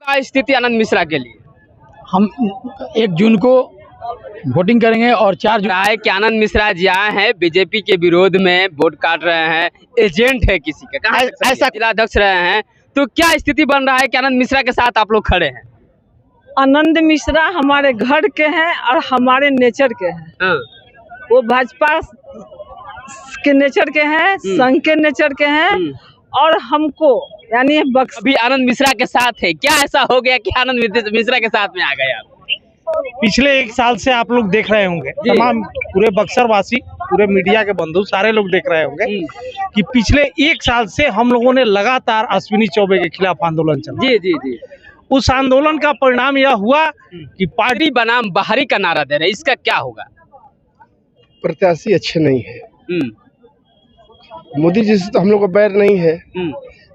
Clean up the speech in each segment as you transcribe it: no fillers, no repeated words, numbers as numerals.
क्या स्थिति आनंद मिश्रा के लिए? हम 1 जून को वोटिंग करेंगे और 4 जून है कि आनंद मिश्रा जी आए हैं बीजेपी के विरोध में वोट काट रहे हैं, एजेंट है किसी का, कहाँ ऐसा जिला अध्यक्ष रहे हैं, तो क्या स्थिति बन रहा है कि आनंद मिश्रा के साथ आप लोग खड़े हैं? आनंद मिश्रा हमारे घर के हैं और हमारे नेचर के हैं। वो भाजपा के नेचर के हैं, संघ के नेचर के हैं और हमको यानी अभी आनंद मिश्रा के साथ है। क्या ऐसा हो गया कि आनंद मिश्रा के साथ में आ गए आप? पिछले 1 साल से आप लोग देख रहे होंगे, तमाम पूरे बक्सर वासी, पूरे मीडिया के बंधु सारे लोग देख रहे होंगे कि पिछले 1 साल से हम लोगों ने लगातार अश्विनी चौबे के खिलाफ आंदोलन चला। जी जी जी। उस आंदोलन का परिणाम यह हुआ कि पार्टी बनाम बाहरी का नारा दे रहे हैं, इसका क्या होगा? प्रत्याशी अच्छे नहीं है। मोदी जी से तो हम लोग को बैर नहीं है,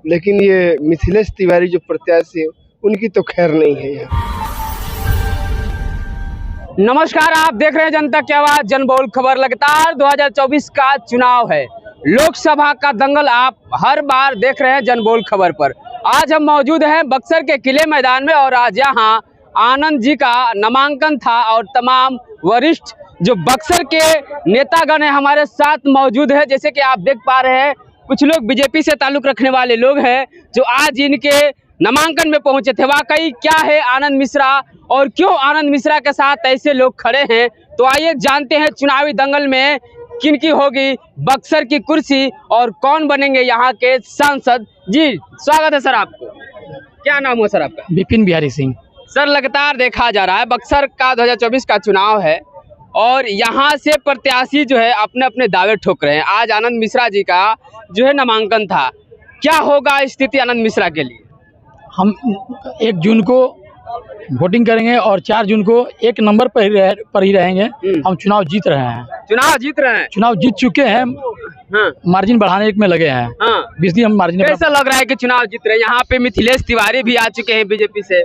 लेकिन ये मिथिलेश तिवारी जो प्रत्याशी है उनकी तो खैर नहीं है यहाँ। नमस्कार, आप देख रहे हैं जनता की आवाज जनबहुल खबर। लगातार 2024 का चुनाव है, लोकसभा का दंगल आप हर बार देख रहे हैं जनबहुल खबर पर। आज हम मौजूद हैं बक्सर के किले मैदान में और आज यहाँ आनंद जी का नामांकन था और तमाम वरिष्ठ जो बक्सर के नेतागण हैं हमारे साथ मौजूद है। जैसे कि आप देख पा रहे हैं कुछ लोग बीजेपी से ताल्लुक रखने वाले लोग हैं जो आज इनके नामांकन में पहुंचे थे। वाकई क्या है आनंद मिश्रा और क्यों आनंद मिश्रा के साथ ऐसे लोग खड़े हैं, तो आइए जानते हैं चुनावी दंगल में किनकी होगी बक्सर की कुर्सी और कौन बनेंगे यहाँ के सांसद। जी स्वागत है सर आपको। क्या नाम हो सर आपका? विपिन बिहारी सिंह। सर लगातार देखा जा रहा है बक्सर का 2024 का चुनाव है और यहाँ से प्रत्याशी जो है अपने अपने दावे ठोक रहे हैं। आज आनंद मिश्रा जी का जो है नामांकन था, क्या होगा स्थिति आनंद मिश्रा के लिए? हम 1 जून को वोटिंग करेंगे और 4 जून को 1 नंबर पर ही रहेंगे। हम चुनाव जीत रहे हैं। चुनाव जीत चुके हैं। मार्जिन बढ़ाने में लगे हैं। 20 दिन हम मार्जिन। कैसा लग रहा है कि चुनाव जीत रहे हैं? यहाँ पे मिथिलेश तिवारी भी आ चुके हैं बीजेपी से।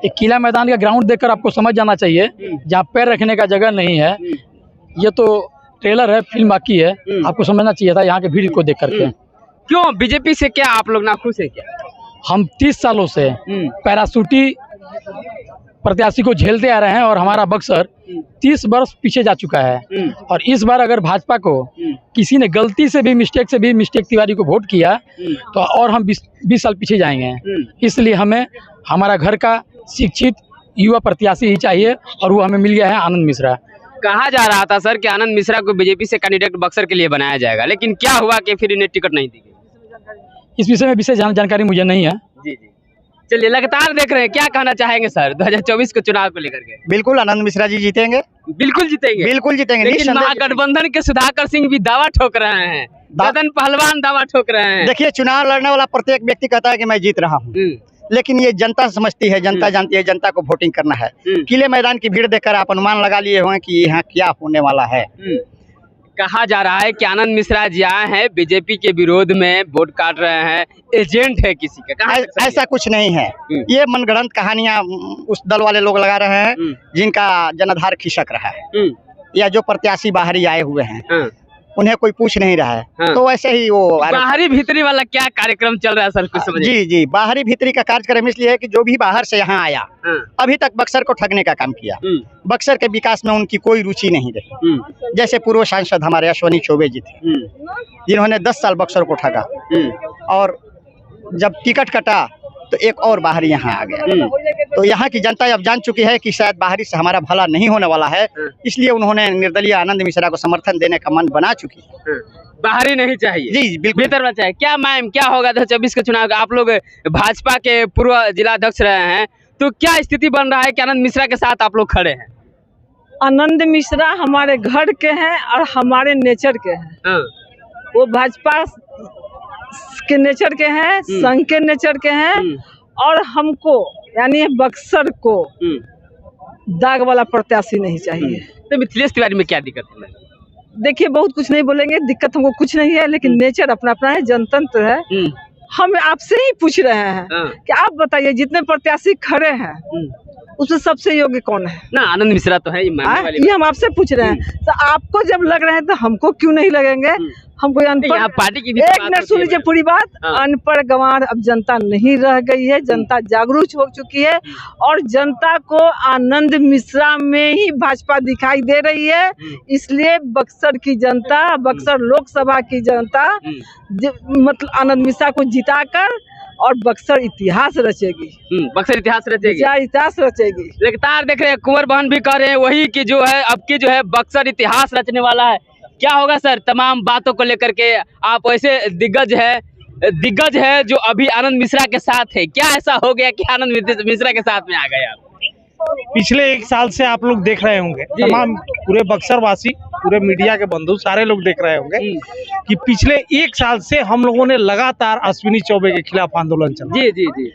एक किला मैदान का ग्राउंड देखकर आपको समझ जाना चाहिए, जहाँ पैर रखने का जगह नहीं है। ये तो ट्रेलर है, फिल्म बाकी है। आपको समझना चाहिए था यहाँ के भीड़ को देख करके। क्यों बीजेपी से क्या आप लोग नाखुश है क्या? हम 30 सालों से पैराशूटी प्रत्याशी को झेलते आ रहे हैं और हमारा बक्सर 30 वर्ष पीछे जा चुका है। और इस बार अगर भाजपा को किसी ने गलती से भी मिस्टेक तिवारी को वोट किया तो और हम 20 साल पीछे जाएंगे। इसलिए हमें हमारा घर का शिक्षित युवा प्रत्याशी ही चाहिए और वो हमें मिल गया है आनंद मिश्रा। कहा जा रहा था सर कि आनंद मिश्रा को बीजेपी से कैंडिडेट बक्सर के लिए बनाया जाएगा, लेकिन क्या हुआ कि फिर इन्हें टिकट नहीं दी गई? इस विषय में विशेष जानकारी मुझे नहीं है। जी जी। चलिए लगातार देख रहे हैं, क्या कहना चाहेंगे सर 2024 के चुनाव को लेकर के? बिल्कुल आनंद मिश्रा जी जीतेंगे। बिल्कुल जीतेंगे। बिल्कुल जीतेंगे। लेकिन महागठबंधन के सुधाकर सिंह भी दावा ठोक रहे हैं, मदन पहलवान दावा ठोक रहे हैं। देखिए, चुनाव लड़ने वाला प्रत्येक व्यक्ति कहता है कि मैं जीत रहा हूँ, लेकिन ये जनता समझती है, जनता जानती है, जनता को वोटिंग करना है। किले मैदान की भीड़ देखकर आप अनुमान लगा लिए होंगे कि यहाँ क्या होने वाला है। कहा जा रहा है कि आनंद मिश्रा जी आए हैं बीजेपी के विरोध में वोट काट रहे हैं, एजेंट है किसी का, कहाँ ऐसा कुछ नहीं है। ये मनगढ़ंत कहानियां उस दल वाले लोग लगा रहे हैं जिनका जनाधार खिसक रहा है, या जो प्रत्याशी बाहरी आए हुए हैं उन्हें कोई पूछ नहीं रहा है। तो वैसे ही वो बाहरी भीतरी वाला क्या कार्यक्रम चल रहा है सर, कुछ समझ? जी, बाहरी भीतरी का कार्यक्रम इसलिए है कि जो भी बाहर से यहाँ आया अभी तक बक्सर को ठगने का काम किया, बक्सर के विकास में उनकी कोई रुचि नहीं रही। जैसे पूर्व सांसद हमारे अश्विनी चौबे जी थे, जिन्होंने 10 साल बक्सर को ठगा और जब टिकट कटा तो एक और बाहरी यहाँ आ गया। तो यहाँ की जनता अब जान चुकी है कि शायद बाहरी से हमारा भला नहीं होने वाला है, इसलिए उन्होंने निर्दलीय आनंद मिश्रा को समर्थन देने का मन बना चुकी है। बाहरी नहीं चाहिए। जी बिल्कुल, भीतर में चाहिए। क्या मैम, क्या होगा 2024 के चुनाव का? आप लोग भाजपा के पूर्व जिला अध्यक्ष रहे हैं, तो क्या स्थिति बन रहा है कि आनंद मिश्रा के साथ आप लोग खड़े हैं? आनंद मिश्रा हमारे घर के हैं और हमारे नेचर के हैं। वो भाजपा के नेचर के हैं, संघ के नेचर के हैं और हमको यानी बक्सर को दाग वाला प्रत्याशी नहीं चाहिए। तो मिथिलेश तिवारी में क्या दिक्कत है? देखिए, बहुत कुछ नहीं बोलेंगे, दिक्कत हमको कुछ नहीं है, लेकिन नेचर अपना अपना है, जनतंत्र है। हम आपसे ही पूछ रहे हैं कि आप बताइए, जितने प्रत्याशी खड़े हैं उसमें सबसे योग्य कौन है? ना आनंद मिश्रा तो है, ये मानने वाली ये हम आपसे पूछ रहे हैं, तो आपको जब लग रहे हैं तो हमको क्यों नहीं लगेंगे? हम कोई नहीं, यहाँ अनपढ़, पार्टी की भी एक बात मिनट होती सुन है लीजिए मैडम। पूरी बात। हाँ। अनपढ़ गंवार अब जनता नहीं रह गई है, जनता जागरूक हो चुकी है और जनता को आनंद मिश्रा में ही भाजपा दिखाई दे रही है। इसलिए बक्सर की जनता, बक्सर लोकसभा की जनता मतलब आनंद मिश्रा को जिताकर और बक्सर इतिहास रचेगी, बक्सर इतिहास रचेगी, इतिहास रचेगी। लगातार देख रहे हैं कुंवर बहन भी कह रहे हैं वही कि जो है अब की जो है बक्सर इतिहास रचने वाला है। क्या होगा सर तमाम बातों को लेकर के? आप ऐसे दिग्गज है जो अभी आनंद मिश्रा के साथ है, क्या ऐसा हो गया कि आनंद मिश्रा के साथ में आ गए आप? पिछले एक साल से आप लोग देख रहे होंगे, तमाम पूरे बक्सर वासी, पूरे मीडिया के बंधु सारे लोग देख रहे होंगे कि पिछले एक साल से हम लोगों ने लगातार अश्विनी चौबे के खिलाफ आंदोलन चला। जी जी जी।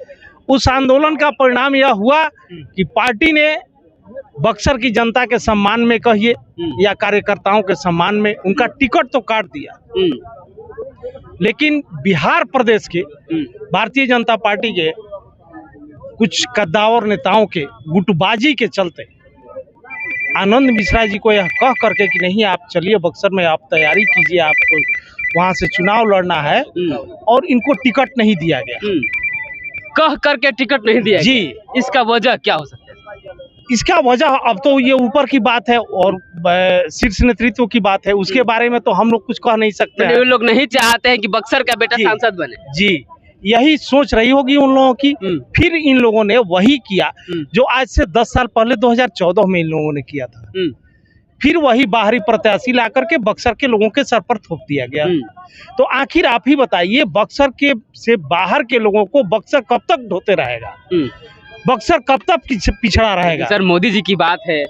उस आंदोलन का परिणाम यह हुआ कि पार्टी ने बक्सर की जनता के सम्मान में कहिए या कार्यकर्ताओं के सम्मान में उनका टिकट तो काट दिया, लेकिन बिहार प्रदेश के भारतीय जनता पार्टी के कुछ कद्दावर नेताओं के गुटबाजी के चलते आनंद मिश्रा जी को यह कह करके कि नहीं आप चलिए बक्सर में, आप तैयारी कीजिए, आपको वहां से चुनाव लड़ना है, और इनको टिकट नहीं दिया गया। कह करके टिकट नहीं दिया जी। इसका वजह क्या हो सकता है? इसका वजह अब तो ये ऊपर की बात है और शीर्ष नेतृत्व की बात है, उसके बारे में तो हम लोग कुछ कह नहीं सकते हैं। वो लोग नहीं चाहते हैं कि बक्सर का बेटा जी। सांसद बने। जी, यही सोच रही होगी उन लोगों की। फिर इन लोगों ने वही किया जो आज से 10 साल पहले 2014 में इन लोगों ने किया था। फिर वही बाहरी प्रत्याशी ला करके बक्सर के लोगों के सर पर थोप दिया गया। तो आखिर आप ही बताइए, बक्सर के से बाहर के लोगों को बक्सर कब तक ढोते रहेगा? बक्सर कब तक पिछड़ा रहेगा? सर मोदी जी की बात है,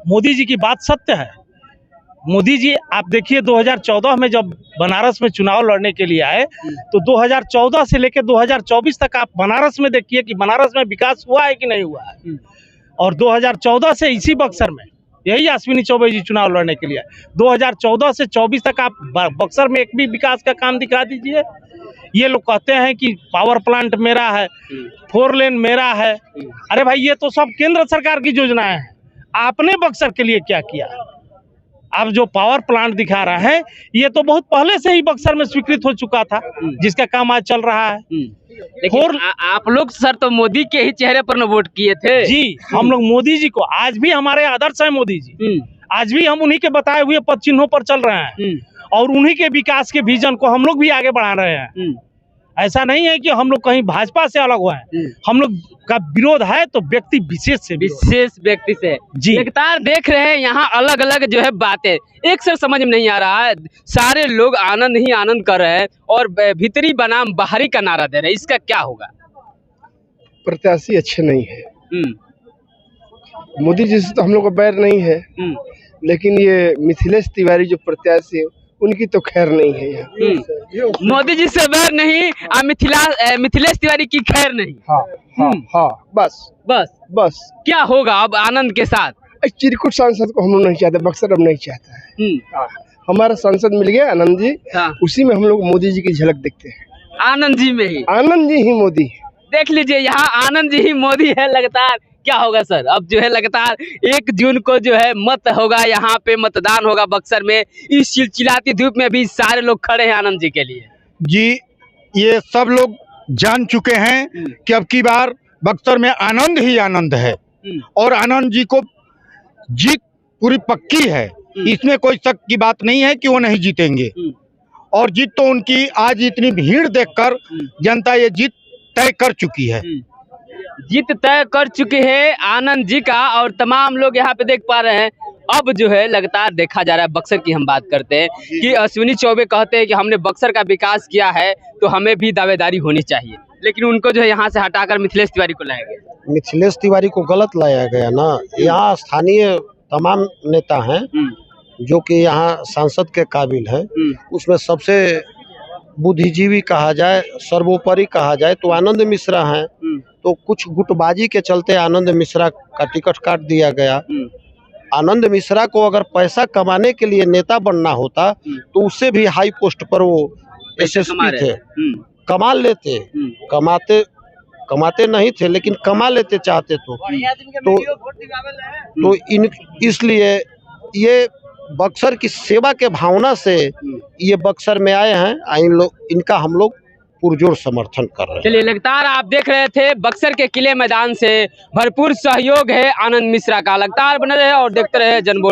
मोदी जी की बात सत्य है। मोदी जी आप देखिए 2014 में जब बनारस में चुनाव लड़ने के लिए आए, तो 2014 से लेकर 2024 तक आप बनारस में देखिए कि बनारस में विकास हुआ है कि नहीं हुआ है। और 2014 से इसी बक्सर में यही अश्विनी चौबे जी चुनाव लड़ने के लिए आए। 2014 से 24 तक आप बक्सर में एक भी विकास का काम दिखा दीजिए। ये लोग कहते हैं कि पावर प्लांट मेरा है, 4 लेन मेरा है। अरे भाई, ये तो सब केंद्र सरकार की योजनाएं हैं। आपने बक्सर के लिए क्या किया? आप जो पावर प्लांट दिखा रहे हैं, ये तो बहुत पहले से ही बक्सर में स्वीकृत हो चुका था, जिसका काम आज चल रहा है। लेकिन आप लोग सर तो मोदी के ही चेहरे पर न वोट किए थे। जी, हम लोग मोदी जी को, आज भी हमारे आदर्श है मोदी जी, आज भी हम उन्हीं के बताए हुए पद चिन्हों पर चल रहे हैं और उन्हीं के विकास के विजन को हम लोग भी आगे बढ़ा रहे हैं। ऐसा नहीं है कि हम लोग कहीं भाजपा से अलग हुए हैं। हम लोग का विरोध है तो व्यक्ति विशेष से, विशेष व्यक्ति से। जी, लगातार देख रहे हैं यहाँ अलग अलग जो है बातें, एक सर समझ में नहीं आ रहा है। सारे लोग आनंद ही आनंद कर रहे हैं और भीतरी बनाम बाहरी का नारा दे रहे हैं, इसका क्या होगा? प्रत्याशी अच्छे नहीं है। मोदी जी से तो हम लोग को बैर नहीं है, लेकिन ये मिथिलेश तिवारी जो प्रत्याशी है उनकी तो खैर नहीं है यहाँ। मोदी जी से बैर नहीं, मिथिलेश तिवारी की खैर नहीं। हाँ, बस क्या होगा अब आनंद के साथ? चिरकुट सांसद को हम लोग नहीं चाहते, बक्सर अब नहीं चाहता है। हमारा सांसद मिल गया आनंद जी, उसी में हम लोग मोदी जी की झलक देखते हैं। आनंद जी में ही, आनंद जी ही मोदी। देख लीजिए यहाँ आनंद जी ही मोदी है। लगातार क्या होगा सर? अब जो है लगातार 1 जून को जो है मत होगा, यहाँ पे मतदान होगा बक्सर में। इस चिलचिलाती धूप में भी सारे लोग खड़े हैं आनंद जी के लिए। जी, ये सब लोग जान चुके हैं कि अब की बार बक्सर में आनंद ही आनंद है और आनंद जी को जीत पूरी पक्की है। इसमें कोई शक की बात नहीं है कि वो नहीं जीतेंगे, और जीत तो उनकी आज इतनी भीड़ देखकर जनता ये जीत तय कर चुकी है। जीत तय कर चुके हैं आनंद जी का, और तमाम लोग यहाँ पे देख पा रहे हैं। अब जो है लगातार देखा जा रहा है, बक्सर की हम बात करते हैं कि अश्विनी चौबे कहते हैं कि हमने बक्सर का विकास किया है तो हमें भी दावेदारी होनी चाहिए, लेकिन उनको जो है यहाँ से हटाकर मिथिलेश तिवारी को लाया गया। मिथिलेश तिवारी को गलत लाया गया ना। यहाँ स्थानीय तमाम नेता हैं जो कि यहाँ सांसद के काबिल हैं। उसमें सबसे बुद्धिजीवी कहा जाए, सर्वोपरि कहा जाए तो आनंद मिश्रा हैं। तो कुछ गुटबाजी के चलते आनंद मिश्रा का टिकट काट दिया गया। आनंद मिश्रा को अगर पैसा कमाने के लिए नेता बनना होता तो उससे भी हाई पोस्ट पर वो एसएसपी थे, कमा लेते। कमाते नहीं थे लेकिन कमा लेते चाहते तो इन इसलिए ये बक्सर की सेवा के भावना से ये बक्सर में आए हैं। इनका हम लोग पुरजोर समर्थन कर रहे हैं। चलिए लगातार आप देख रहे थे बक्सर के किले मैदान से भरपूर सहयोग है आनंद मिश्रा का। लगातार बने रहे और देखते रहे जनबोल।